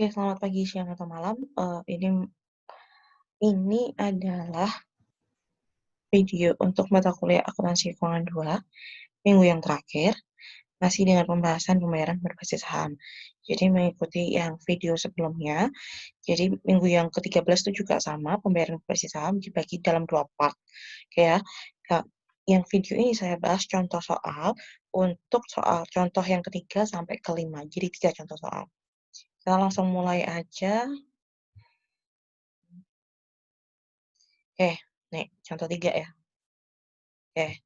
Oke, selamat pagi, siang, atau malam. Ini adalah video untuk mata kuliah akuntansi keuangan 2 minggu yang terakhir, masih dengan pembahasan pembayaran berbasis saham. Jadi mengikuti yang video sebelumnya, jadi minggu yang ke-13 itu juga sama, pembayaran berbasis saham dibagi dalam 2 part, oke ya. Nah, yang video ini saya bahas contoh soal untuk soal contoh yang ketiga sampai kelima, jadi 3 contoh soal. Kita langsung mulai aja. Oke, nih contoh 3 ya. Oke.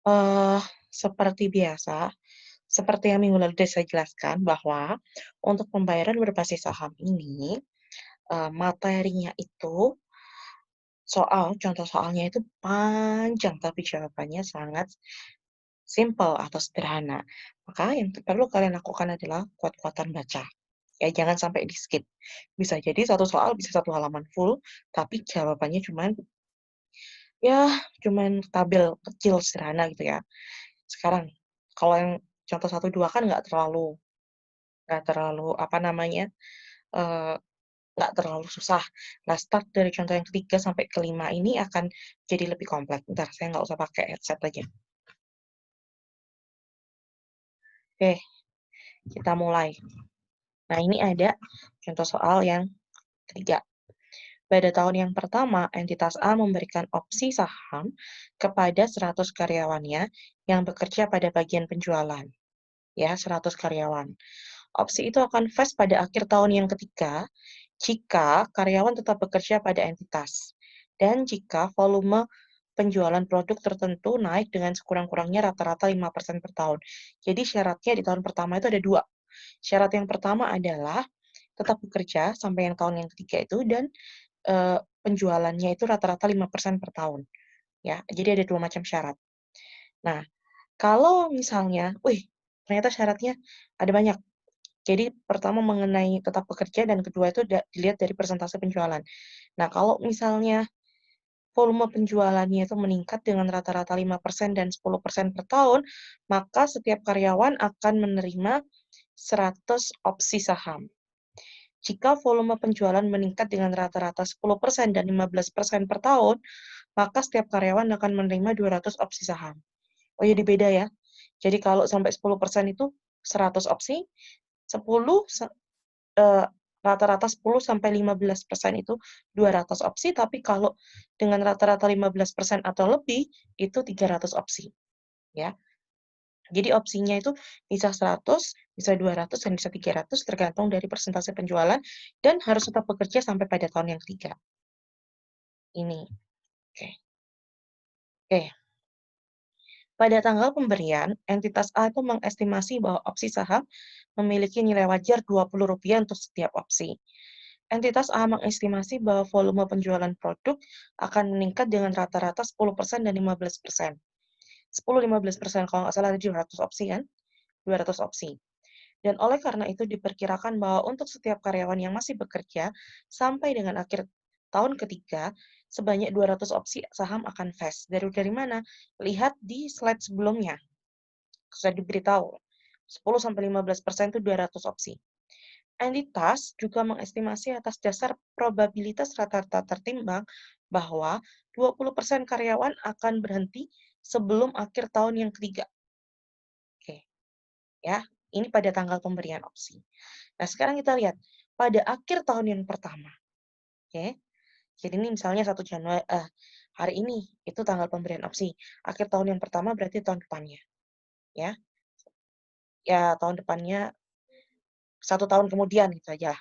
Eee, Seperti biasa, seperti yang minggu lalu sudah saya jelaskan bahwa untuk pembayaran berbasis saham ini, materinya itu contoh soalnya itu panjang, tapi jawabannya sangat simpel atau sederhana. Maka yang perlu kalian lakukan adalah kuat-kuatan baca. Ya, jangan sampai di-skip. Bisa jadi satu soal bisa 1 halaman full, tapi jawabannya cuman tabel kecil sederhana gitu ya. Sekarang, kalau yang contoh 1, 2 kan nggak terlalu apa namanya, eee, nggak terlalu susah. Nah, start dari contoh yang ketiga sampai kelima ini akan jadi lebih kompleks. Bentar, saya nggak usah pakai headset aja. Oke, kita mulai. Nah, ini ada contoh soal yang ketiga. Pada tahun yang pertama, entitas A memberikan opsi saham kepada 100 karyawannya yang bekerja pada bagian penjualan, ya, 100 karyawan. Opsi itu akan vest pada akhir tahun yang ketiga jika karyawan tetap bekerja pada entitas dan jika volume penjualan produk tertentu naik dengan sekurang-kurangnya rata-rata 5% per tahun. Jadi syaratnya di tahun pertama itu ada 2. Syarat yang pertama adalah tetap bekerja sampai yang tahun yang ketiga itu dan, penjualannya itu rata-rata 5% per tahun, ya. Jadi ada 2 macam syarat. Nah, kalau misalnya, ternyata syaratnya ada banyak. Jadi pertama mengenai tetap bekerja dan kedua itu dilihat dari persentase penjualan. Nah, kalau misalnya volume penjualannya itu meningkat dengan rata-rata 5% dan 10% per tahun, maka setiap karyawan akan menerima 100 opsi saham. Jika volume penjualan meningkat dengan rata-rata 10% dan 15% per tahun, maka setiap karyawan akan menerima 200 opsi saham. Oh, jadi beda ya. Jadi kalau sampai 10% itu 100 opsi, 10 eee, rata-rata 10 sampai 15% itu 200 opsi, tapi kalau dengan rata-rata 15% atau lebih, itu 300 opsi, ya. Jadi opsinya itu bisa 100, bisa 200, dan bisa 300 tergantung dari persentase penjualan dan harus tetap bekerja sampai pada tahun yang ketiga. Ini, oke. Oke, pada tanggal pemberian, entitas A itu mengestimasi bahwa opsi saham memiliki nilai wajar Rp20 untuk setiap opsi. Entitas A mengestimasi bahwa volume penjualan produk akan meningkat dengan rata-rata 10% dan 15%. 10-15%, kalau nggak salah tadi 200 opsi kan? 200 opsi. Dan oleh karena itu diperkirakan bahwa untuk setiap karyawan yang masih bekerja sampai dengan akhir tahun ketiga, sebanyak 200 opsi saham akan vest. Dari mana? Lihat di slide sebelumnya. Sudah diberitahu. 10-15% itu 200 opsi. Entitas juga mengestimasi atas dasar probabilitas rata-rata tertimbang bahwa 20% karyawan akan berhenti sebelum akhir tahun yang ketiga. Oke, ya. Ini pada tanggal pemberian opsi. Nah, sekarang kita lihat pada akhir tahun yang pertama. Oke. Jadi ini misalnya 1 Januari, hari ini itu tanggal pemberian opsi. Akhir tahun yang pertama berarti tahun depannya, ya. Ya, tahun depannya 1 tahun kemudian gitu aja.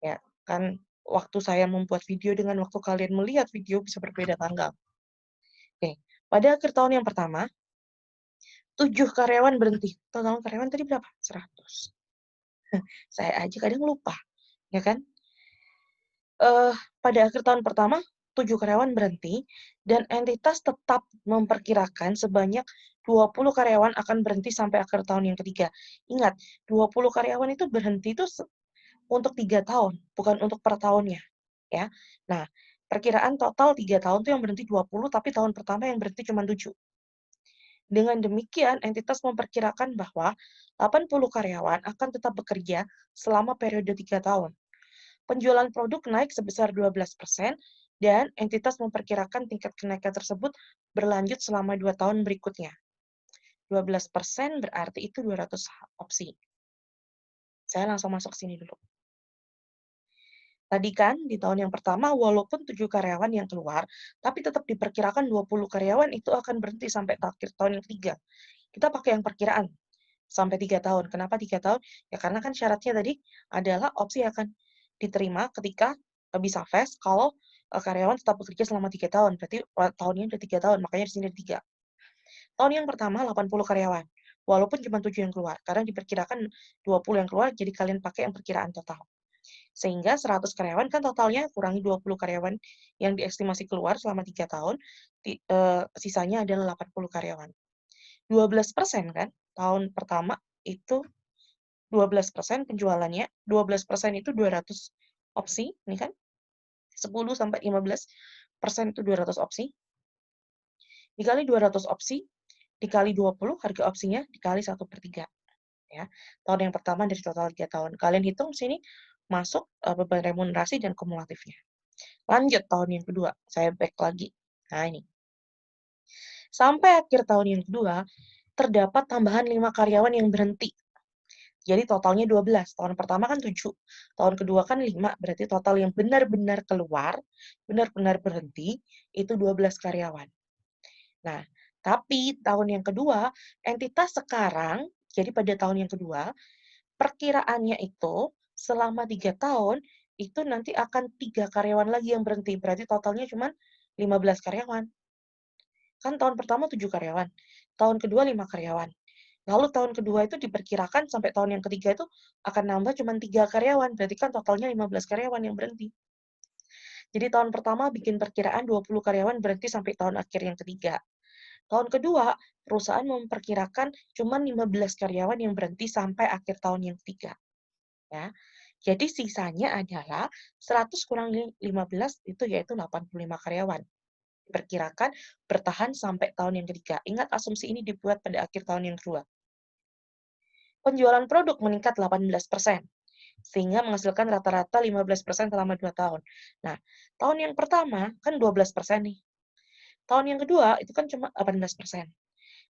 Ya, kan waktu saya membuat video dengan waktu kalian melihat video bisa berbeda tanggal. Oke, pada akhir tahun yang pertama, 7 karyawan berhenti. Total karyawan tadi berapa? 100. Saya aja kadang lupa, ya kan? Pada akhir tahun pertama, 7 karyawan berhenti dan entitas tetap memperkirakan sebanyak 20 karyawan akan berhenti sampai akhir tahun yang ketiga. Ingat, 20 karyawan itu berhenti itu untuk 3 tahun, bukan untuk per tahunnya, ya. Nah, perkiraan total 3 tahun tuh yang berhenti 20, tapi tahun pertama yang berhenti cuma 7. Dengan demikian, entitas memperkirakan bahwa 80 karyawan akan tetap bekerja selama periode 3 tahun. Penjualan produk naik sebesar 12%, dan entitas memperkirakan tingkat kenaikan tersebut berlanjut selama 2 tahun berikutnya. 12% berarti itu 200 opsi. Saya langsung masuk sini dulu. Tadi kan di tahun yang pertama walaupun 7 karyawan yang keluar, tapi tetap diperkirakan 20 karyawan itu akan berhenti sampai akhir tahun yang ketiga. Kita pakai yang perkiraan sampai 3 tahun. Kenapa 3 tahun? Ya karena kan syaratnya tadi adalah opsi akan diterima ketika bisa vest kalau karyawan tetap bekerja selama 3 tahun. Berarti tahunnya udah 3 tahun, makanya di sini ada 3. Tahun yang pertama 80 karyawan. Walaupun cuma 7 yang keluar, karena diperkirakan 20 yang keluar, jadi kalian pakai yang perkiraan total. Sehingga 100 karyawan kan totalnya kurangi 20 karyawan yang diestimasi keluar selama 3 tahun, sisanya adalah 80 karyawan. 12% kan, tahun pertama itu 12% penjualannya, 12% itu 200 opsi, ini kan, 10-15% itu 200 opsi, dikali 200 opsi, dikali 20 harga opsinya, dikali 1/3. Ya. Tahun yang pertama dari total 3 tahun. Kalian hitung sini masuk beban remunerasi dan kumulatifnya. Lanjut tahun yang kedua, saya back lagi. Nah ini. Sampai akhir tahun yang kedua, terdapat tambahan 5 karyawan yang berhenti. Jadi totalnya 12. Tahun pertama kan 7, tahun kedua kan 5, berarti total yang benar-benar keluar, benar-benar berhenti, itu 12 karyawan. Nah, tapi tahun yang kedua, entitas sekarang, jadi pada tahun yang kedua, perkiraannya itu selama 3 tahun, itu nanti akan 3 karyawan lagi yang berhenti, berarti totalnya cuma 15 karyawan. Kan tahun pertama 7 karyawan, tahun kedua 5 karyawan. Lalu tahun kedua itu diperkirakan sampai tahun yang ketiga itu akan nambah cuma 3 karyawan, berarti kan totalnya 15 karyawan yang berhenti. Jadi tahun pertama bikin perkiraan 20 karyawan berhenti sampai tahun akhir yang ketiga. Tahun kedua, perusahaan memperkirakan cuma 15 karyawan yang berhenti sampai akhir tahun yang ketiga. Ya. Jadi sisanya adalah 100 kurang 15 itu yaitu 85 karyawan. Diperkirakan bertahan sampai tahun yang ketiga. Ingat asumsi ini dibuat pada akhir tahun yang kedua. Penjualan produk meningkat 18%, sehingga menghasilkan rata-rata 15% selama 2 tahun. Nah, tahun yang pertama kan 12% nih. Tahun yang kedua itu kan cuma 18%.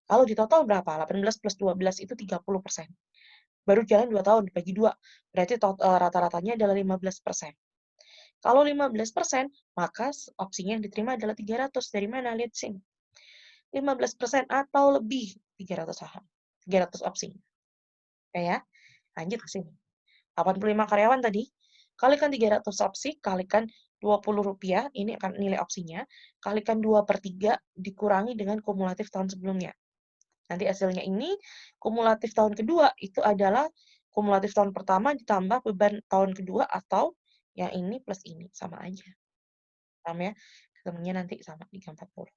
Kalau di total berapa? 18 plus 12 itu 30%. Baru jalan 2 tahun, dibagi 2, berarti rata-ratanya adalah 15%. Kalau 15%, maka opsinya yang diterima adalah 300. Dari mana? Lihat sini. 15% atau lebih 300 saham. 300 opsi. Oke ya. Lanjut ke sini. 85 karyawan tadi, kalikan 300 opsi, kalikan Rp20, ini akan nilai opsinya, kalikan 2/3 dikurangi dengan kumulatif tahun sebelumnya. Nanti hasilnya ini, kumulatif tahun kedua itu adalah kumulatif tahun pertama ditambah beban tahun kedua atau yang ini plus ini, sama aja. Paham ya? Ketemunya nanti sama 340.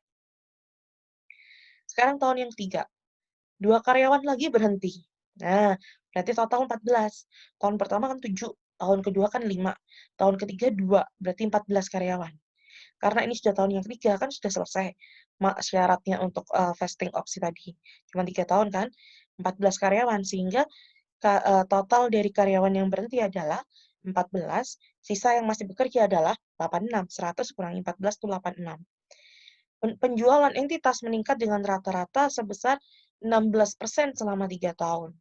Sekarang tahun yang ketiga, 2 karyawan lagi berhenti. Nah, berarti total 14. Tahun pertama kan 7, tahun kedua kan 5, tahun ketiga 2, berarti 14 karyawan. Karena ini sudah tahun yang ketiga, kan sudah selesai syaratnya untuk vesting opsi tadi. Cuma 3 tahun kan, 14 karyawan, sehingga total dari karyawan yang berhenti adalah 14, sisa yang masih bekerja adalah 86, 100 kurangi 14 itu 86. Penjualan entitas meningkat dengan rata-rata sebesar 16% selama 3 tahun.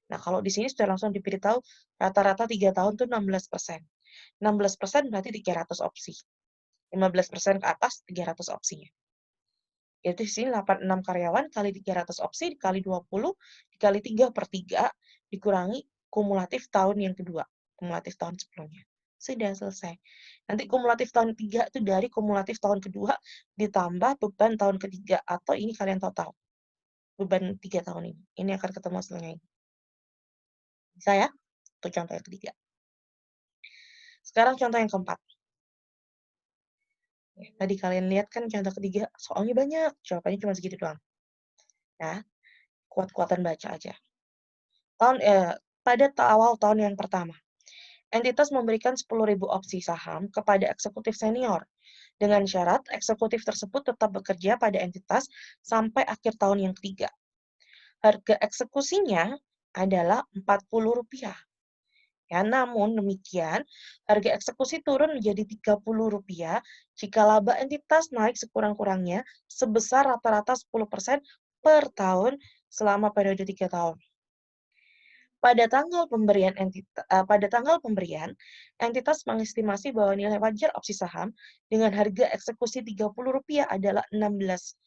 Nah, kalau di sini sudah langsung diberitahu rata-rata 3 tahun itu 16%. 16% berarti 300 opsi. 15% ke atas 300 opsinya. Yaitu di sini 86 karyawan kali 300 opsi dikali 20 dikali 3/3 dikurangi kumulatif tahun yang kedua, kumulatif tahun sebelumnya. Sudah selesai. Nanti kumulatif tahun 3 itu dari kumulatif tahun kedua ditambah beban tahun ketiga atau ini kalian total. Beban 3 tahun ini. Ini akan ketemu hasilnya ini. Bisa ya? Itu contoh yang ketiga. Sekarang contoh yang keempat. Tadi kalian lihat kan contoh ketiga, soalnya banyak, jawabannya cuma segitu doang. Ya, kuat-kuatan baca aja. Pada awal tahun yang pertama, entitas memberikan 10.000 opsi saham kepada eksekutif senior dengan syarat eksekutif tersebut tetap bekerja pada entitas sampai akhir tahun yang ketiga. Harga eksekusinya adalah Rp40. Ya, namun demikian, harga eksekusi turun menjadi Rp30 jika laba entitas naik sekurang-kurangnya sebesar rata-rata 10% per tahun selama periode 3 tahun. Pada tanggal pemberian, entitas mengestimasi bahwa nilai wajar opsi saham dengan harga eksekusi Rp30 adalah Rp16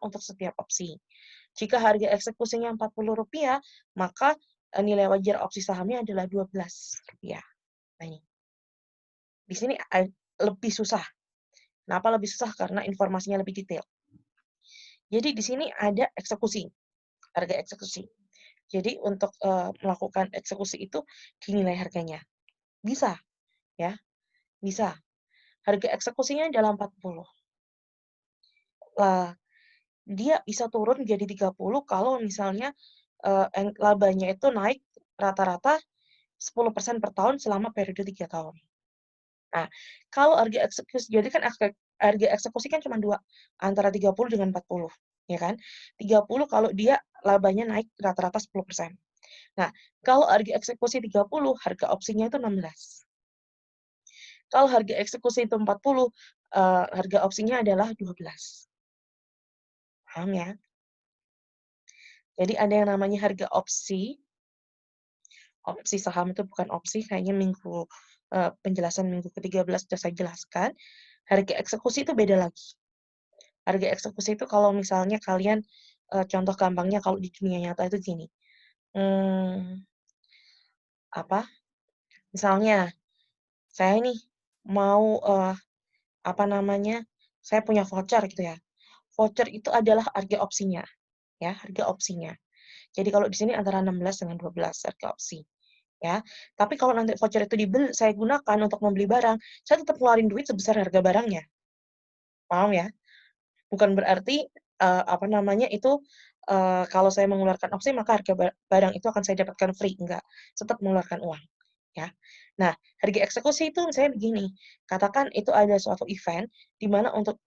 untuk setiap opsi. Jika harga eksekusinya Rp40, maka nilai wajar opsi sahamnya adalah Rp12. Nah, ini. Di sini lebih susah. Kenapa lebih susah? Karena informasinya lebih detail. Jadi di sini ada eksekusi, harga eksekusi. Jadi untuk melakukan eksekusi itu dinilai harganya. Bisa, ya, bisa. Harga eksekusinya adalah 40. Dia bisa turun jadi 30 kalau misalnya labanya itu naik rata-rata 10% per tahun selama periode 3 tahun. Nah, kalau harga eksekusi, jadi kan harga eksekusi kan cuma 2, antara 30 dengan 40, ya kan? 30 kalau dia labanya naik rata-rata 10%. Nah, kalau harga eksekusi 30, harga opsinya itu 16. Kalau harga eksekusi itu 40, harga opsinya adalah 12. Paham ya? Jadi ada yang namanya harga opsi. Opsi saham itu bukan opsi, kayaknya penjelasan minggu ke-13 sudah saya jelaskan. Harga eksekusi itu beda lagi. Harga eksekusi itu kalau misalnya kalian, contoh gampangnya kalau di dunia nyata itu gini, apa, misalnya saya nih mau, saya punya voucher gitu ya. Voucher itu adalah harga opsinya, ya, harga opsinya. Jadi kalau di sini antara 16 dengan 12 harga opsi, ya. Tapi kalau nanti voucher itu saya gunakan untuk membeli barang, saya tetap ngeluarin duit sebesar harga barangnya. Paham ya? Bukan berarti, itu, kalau saya mengeluarkan opsi maka harga barang itu akan saya dapatkan free, enggak. Tetap mengeluarkan uang, ya. Nah, harga eksekusi itu misalnya begini, katakan itu ada suatu event, di mana untuk,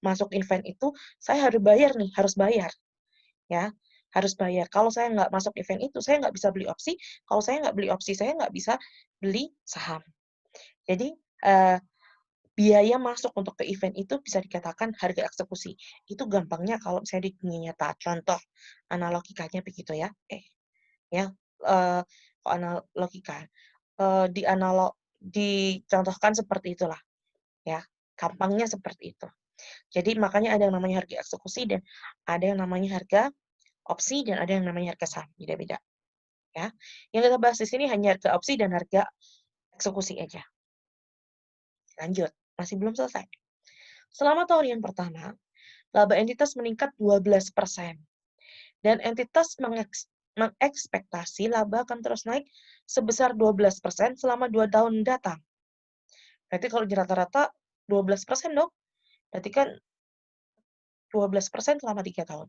masuk event itu saya harus bayar, ya, harus bayar. Kalau saya nggak masuk event itu, saya nggak bisa beli opsi, kalau saya nggak beli opsi, saya nggak bisa beli saham. Jadi, eee biaya masuk untuk ke event itu bisa dikatakan harga eksekusi. Itu gampangnya kalau misalnya di dunia nyata. Contoh analogikanya begitu ya. Ya, kok analogika, dicontohkan seperti itulah ya, gampangnya seperti itu. Jadi makanya ada yang namanya harga eksekusi dan ada yang namanya harga opsi dan ada yang namanya harga saham, beda-beda ya. Yang kita bahas di sini hanya harga opsi dan harga eksekusi aja. Lanjut, masih belum selesai. Selama tahun yang pertama, laba entitas meningkat 12% dan entitas mengekspektasi laba akan terus naik sebesar 12% selama 2 tahun mendatang. Berarti kalau di rata-rata 12% dong, berarti kan 12% selama 3 tahun.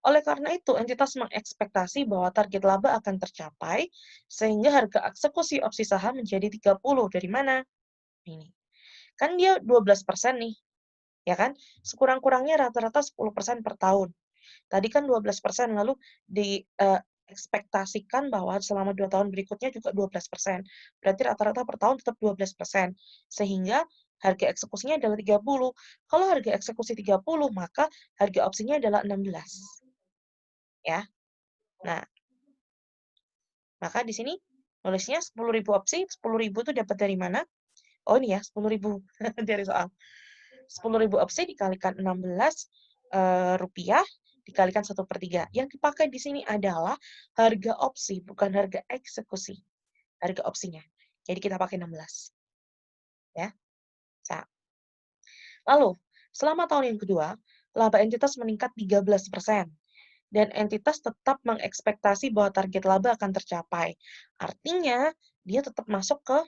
Oleh karena itu, entitas mengekspektasi bahwa target laba akan tercapai, sehingga harga eksekusi opsi saham menjadi 30. Dari mana? Ini. Kan dia 12% nih, ya kan? Sekurang-kurangnya rata-rata 10% per tahun. Tadi kan 12%, lalu ekspektasikan bahwa selama 2 tahun berikutnya juga 12%. Berarti rata-rata per tahun tetap 12%. Sehingga harga eksekusinya adalah 30. Kalau harga eksekusi 30, maka harga opsinya adalah 16. Ya. Nah, maka di sini nulisnya 10.000 opsi, 10.000 itu dapat dari mana? Oh ini ya, 10.000 dari soal. 10.000 opsi dikalikan 16 rupiah dikalikan 1/3. Yang dipakai di sini adalah harga opsi, bukan harga eksekusi. Harga opsinya. Jadi kita pakai 16. Ya. Lalu, selama tahun yang kedua, laba entitas meningkat 13%. Dan entitas tetap mengekspektasi bahwa target laba akan tercapai. Artinya, dia tetap masuk ke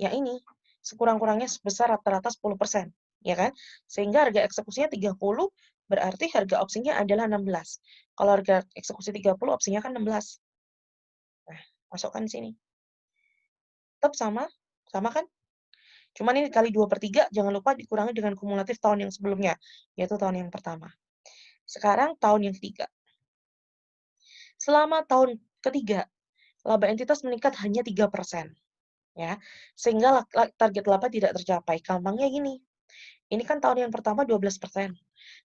yang ini, sekurang-kurangnya sebesar rata-rata 10%, ya kan? Sehingga harga eksekusinya 30, berarti harga opsinya adalah 16. Kalau harga eksekusi 30, opsinya kan 16. Nah, masukkan di sini. Tetap sama kan? Cuman ini kali 2/3, jangan lupa dikurangi dengan kumulatif tahun yang sebelumnya, yaitu tahun yang pertama. Sekarang tahun yang ketiga. Selama tahun ketiga, laba entitas meningkat hanya 3%, ya. Sehingga target laba tidak tercapai. Gampangnya gini, ini kan tahun yang pertama 12%,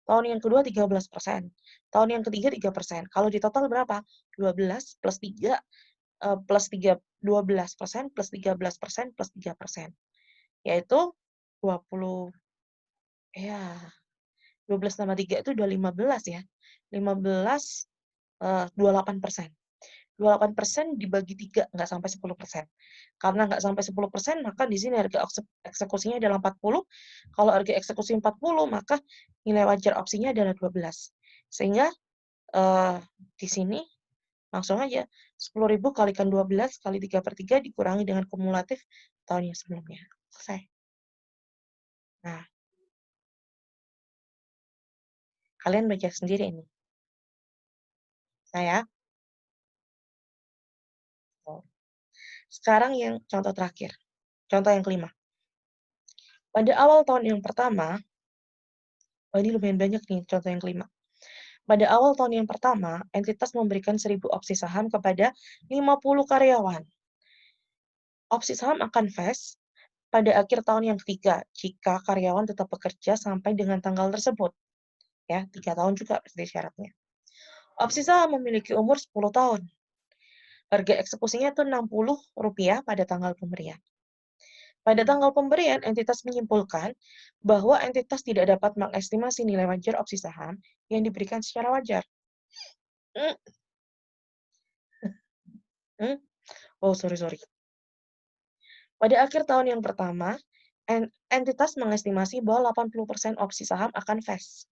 tahun yang kedua 13%, tahun yang ketiga 3%. Kalau di total berapa? 12 plus 3, plus 3, 12% plus 13% plus 3%. Yaitu 20, ya, 12 tambah 3 itu udah 15 ya. 15, 28%. 28% dibagi 3, nggak sampai 10%. Karena nggak sampai 10%, maka di sini harga eksekusinya adalah 40. Kalau harga eksekusi 40, maka nilai wajar opsinya adalah 12. Sehingga di sini langsung aja 10.000 kalikan 12 kali 3/3 dikurangi dengan kumulatif tahun yang sebelumnya. Selesai. Nah, kalian baca sendiri ini. Saya. Sekarang yang contoh terakhir. Contoh yang kelima. Pada awal tahun yang pertama, ini lumayan banyak nih contoh yang kelima. Pada awal tahun yang pertama, entitas memberikan 1.000 opsi saham kepada 50 karyawan. Opsi saham akan vest pada akhir tahun yang ketiga, jika karyawan tetap bekerja sampai dengan tanggal tersebut. Ya, 3 tahun juga seperti syaratnya. Opsi saham memiliki umur 10 tahun. Harga eksekusinya itu Rp60 pada tanggal pemberian. Pada tanggal pemberian, entitas menyimpulkan bahwa entitas tidak dapat mengestimasi nilai wajar opsi saham yang diberikan secara wajar. Hmm, hmm. Oh, sorry. Pada akhir tahun yang pertama, entitas mengestimasi bahwa 80% opsi saham akan vest.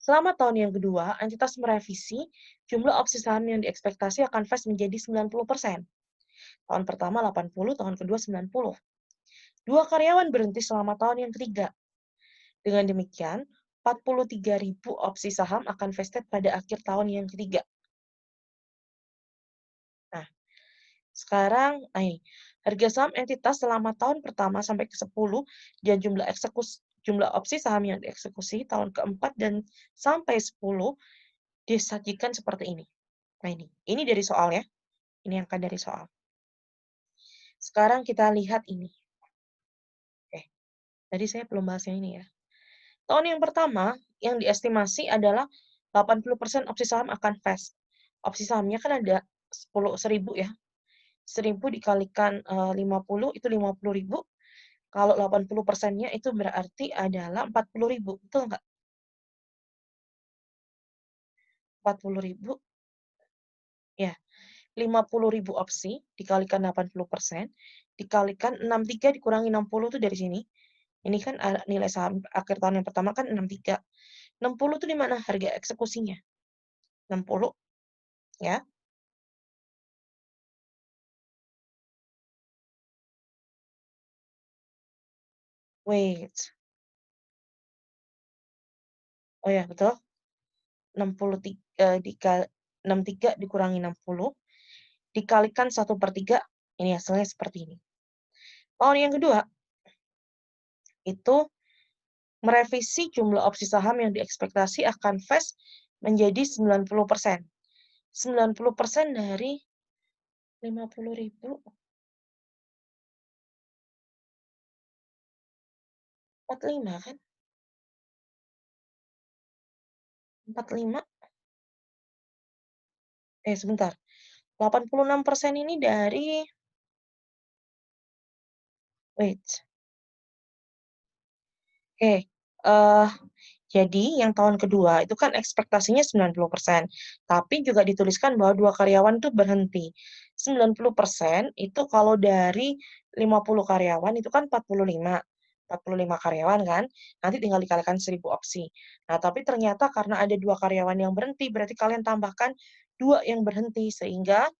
Selama tahun yang kedua, entitas merevisi jumlah opsi saham yang diekspektasi akan vest menjadi 90%. Tahun pertama 80, tahun kedua 90. Dua karyawan berhenti selama tahun yang ketiga. Dengan demikian, 43.000 opsi saham akan vested pada akhir tahun yang ketiga. Nah, sekarang, harga saham entitas selama tahun pertama sampai ke-10 dan jumlah opsi saham yang dieksekusi tahun keempat dan sampai 10 disajikan seperti ini. Nah, ini dari soal ya. Ini angka dari soal. Sekarang kita lihat ini. Tadi saya belum bahas yang ini ya. Tahun yang pertama, yang diestimasi adalah 80% opsi saham akan vest. Opsi sahamnya kan ada 1.000 ya. 1.000 dikalikan 50 itu 50.000. Kalau 80%-nya itu berarti adalah 40.000. Betul nggak? 40.000. Ya. 50.000 opsi dikalikan 80%, dikalikan 63 dikurangi 60 itu dari sini. Ini kan nilai saham akhir tahun yang pertama kan 63. 60 itu di mana harga eksekusinya? 60, ya. Wait. Oh ya, betul. 63 dikurangi 60, dikalikan 1/3, ini hasilnya seperti ini. Tahun yang kedua, itu merevisi jumlah opsi saham yang diekspektasi akan vest menjadi 90%. 90% dari 50.000, 45 kan? 45, sebentar. 86% ini dari, wait. Oke, jadi yang tahun kedua itu kan ekspektasinya 90%, tapi juga dituliskan bahwa 2 karyawan itu berhenti. 90% itu kalau dari 50 karyawan itu kan 45 karyawan kan, nanti tinggal dikalikan 1.000 opsi. Nah, tapi ternyata karena ada 2 karyawan yang berhenti, berarti kalian tambahkan 2 yang berhenti sehingga,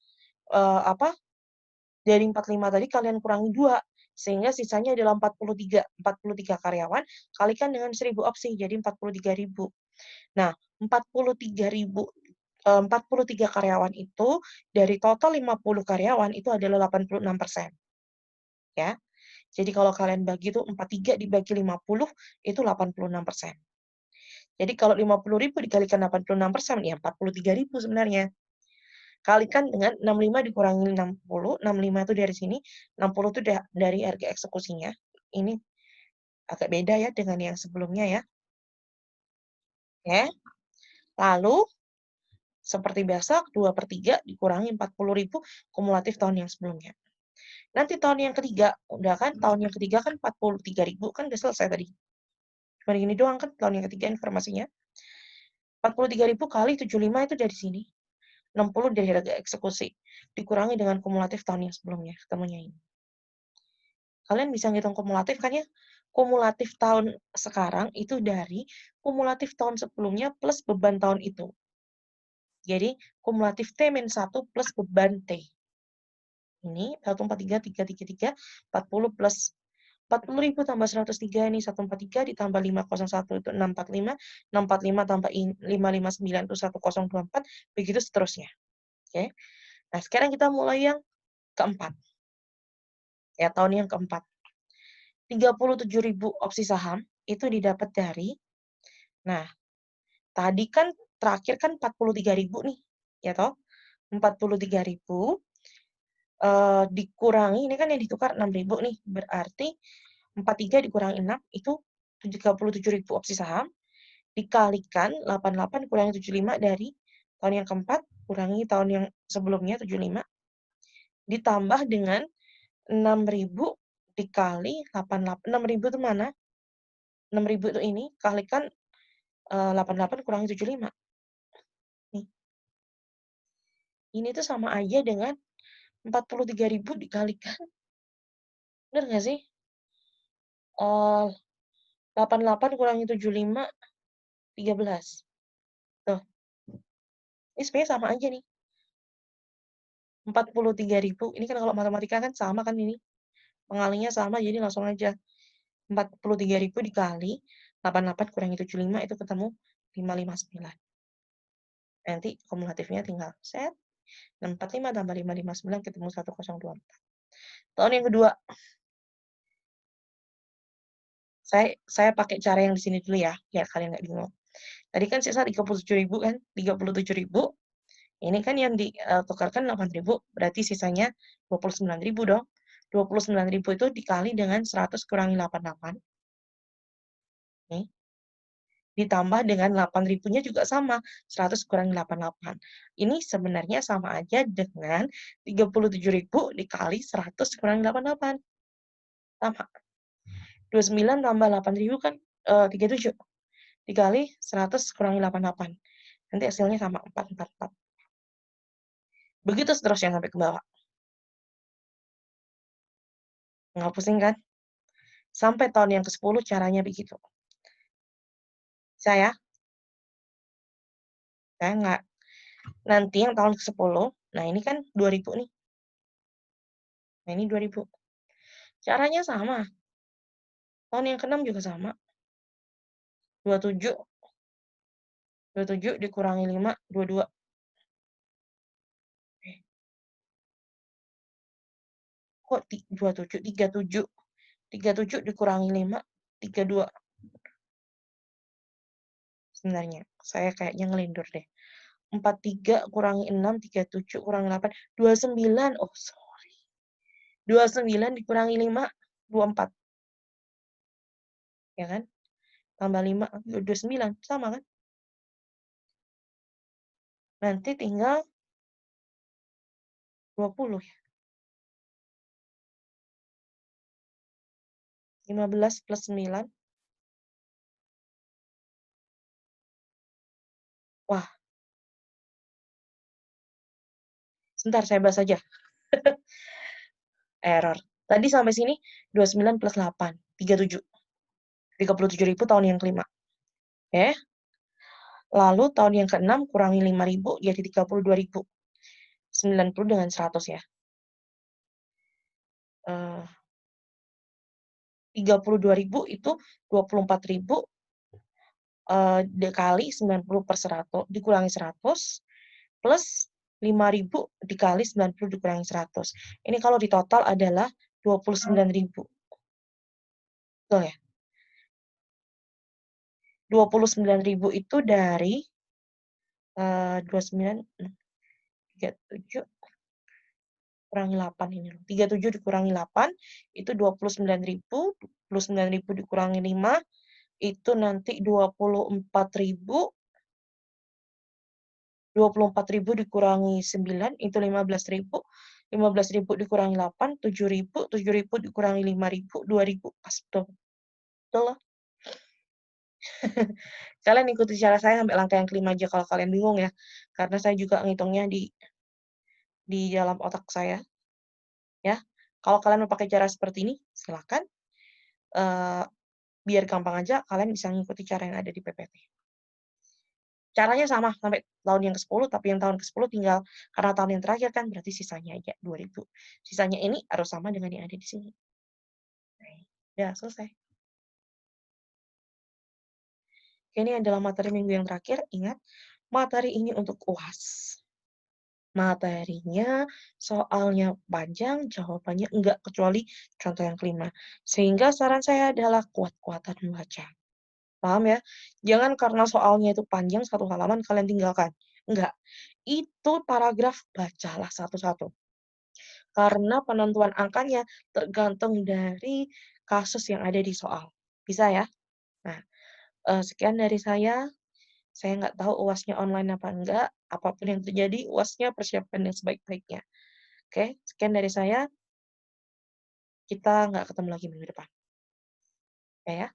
dari 45 tadi kalian kurangi 2, sehingga sisanya adalah 43 karyawan, kalikan dengan 1.000 opsi, jadi 43.000. Nah, 43 karyawan itu, dari total 50 karyawan, itu adalah 86%. Ya. Jadi kalau kalian bagi itu 43 dibagi 50 itu 86%. Jadi kalau 50.000 dikalikan 86%, ya 43.000 sebenarnya. Kalikan dengan 65 dikurangi 60, 65 itu dari sini, 60 itu dari harga eksekusinya. Ini agak beda ya dengan yang sebelumnya ya. Oke. Lalu, seperti biasa, 2/3 dikurangi 40.000 kumulatif tahun yang sebelumnya. Nanti tahun yang ketiga, udah kan, tahun yang ketiga kan 43.000, kan udah selesai tadi. Cuma gini doang kan tahun yang ketiga informasinya. 43.000 kali 75 itu dari sini. 60 dari harga eksekusi. Dikurangi dengan kumulatif tahun yang sebelumnya. Ketemunya ini. Kalian bisa ngitung kumulatif kan ya? Kumulatif tahun sekarang itu dari kumulatif tahun sebelumnya plus beban tahun itu. Jadi, kumulatif T-1 plus beban T. Ini 143, 333, 40 plus 40.000 tambah 103 ini 143 ditambah 501 itu 645, 645 tambah 559 itu 1024, begitu seterusnya. Oke. Nah, sekarang kita mulai yang keempat. Ya, tahun yang keempat. 37.000 opsi saham itu didapat dari, nah, tadi kan terakhir kan 43.000 nih, ya toh? 43.000 dikurangi, ini kan yang ditukar 6.000 nih, berarti 43 dikurangi 6 itu 37.000 opsi saham, dikalikan 88 kurangi 75 dari tahun yang keempat, kurangi tahun yang sebelumnya 75, ditambah dengan 6.000 dikali 88, 6.000 itu mana? 6.000 itu ini, kalikan 88 kurangi 75. Nih. Ini tuh sama aja dengan 43.000 dikalikan. Bener nggak sih? 88 kurangi 75, 13. Tuh. Ini sebenarnya sama aja nih. 43.000. Ini kan kalau matematika kan sama kan ini. Pengalinya sama, jadi langsung aja. 43.000 dikali 88 kurangi 75 itu ketemu 559. Nanti kumulatifnya tinggal set. 645 tambah 559 ketemu 1024. Tahun yang kedua. Saya pakai cara yang di sini dulu ya, biar kalian nggak bingung. Tadi kan sisa 37.000 kan, 37.000. Ini kan yang ditukarkan 8.000, berarti sisanya 29.000 dong. 29.000 itu dikali dengan 100 kurangi 88. Nih. Ditambah dengan 8.000-nya juga sama, 100 kurangi 88. Ini sebenarnya sama aja dengan 37.000 dikali 100 kurangi 88. Sama. 29 tambah 8.000 kan 37. Dikali 100 kurangi 88. Nanti hasilnya sama, 444. Begitu seterusnya sampai ke bawah. Nggak pusing kan? Sampai tahun yang ke-10 caranya begitu. Saya nggak. Nanti yang tahun ke-10, nah ini kan 2.000 nih. Nah ini 2.000. Caranya sama. Tahun yang ke-6 juga sama. 27. 27 dikurangi 5, 22. Kok 27? 37. 37 dikurangi 5, 32. Sebenarnya, saya kayaknya ngelindur deh. 43 kurangi 6, 37 kurangi 8, 29. Oh, sorry. 29 dikurangi 5, 24. Ya kan? Tambah 5, 29. Sama kan? Nanti tinggal 20 ya. 15 plus 9. Wah. Sebentar, saya bahas aja. Error. Tadi sampai sini 29 plus 8, 37. 37.000 tahun yang kelima. Lalu tahun yang ke-6 kurangi 5.000 jadi 32.000. 90 dengan 100 ya. 32.000 itu 24.000 dikali 90 per 100 dikurangi 100 plus 5.000 dikali 90 dikurangi 100. Ini kalau di total adalah 29.000. betul ya? 29.000 itu dari, 29, 37 kurangi 8 ini loh, 37 dikurangi 8 itu 29.000 dikurangi 5 itu nanti 24.000 dikurangi 9 itu 15.000 dikurangi 8 7.000 dikurangi 5.000 2.000 pas betul, betul loh. Kalian ikuti cara saya sampai langkah yang kelima aja kalau kalian bingung ya, karena saya juga ngitungnya di dalam otak saya, ya. Kalau kalian mau pakai cara seperti ini, silakan, eee, biar gampang aja kalian bisa ngikuti cara yang ada di PPT. Caranya sama sampai tahun yang ke-10, tapi yang tahun ke-10 tinggal karena tahun yang terakhir kan berarti sisanya aja 2.000. Sisanya ini harus sama dengan yang ada di sini. Nah, udah selesai. Ini adalah materi minggu yang terakhir, ingat, materi ini untuk UAS. Materinya, soalnya panjang, jawabannya enggak, kecuali contoh yang kelima. Sehingga saran saya adalah kuat-kuatan membaca. Paham ya? Jangan karena soalnya itu panjang 1 halaman kalian tinggalkan. Enggak. Itu paragraf bacalah satu-satu. Karena penentuan angkanya tergantung dari kasus yang ada di soal. Bisa ya? Nah, sekian dari saya. Saya nggak tahu UASnya online apa enggak, apapun yang terjadi UASnya persiapkan yang sebaik-baiknya. Oke, sekian dari saya, kita nggak ketemu lagi minggu depan. Oke ya?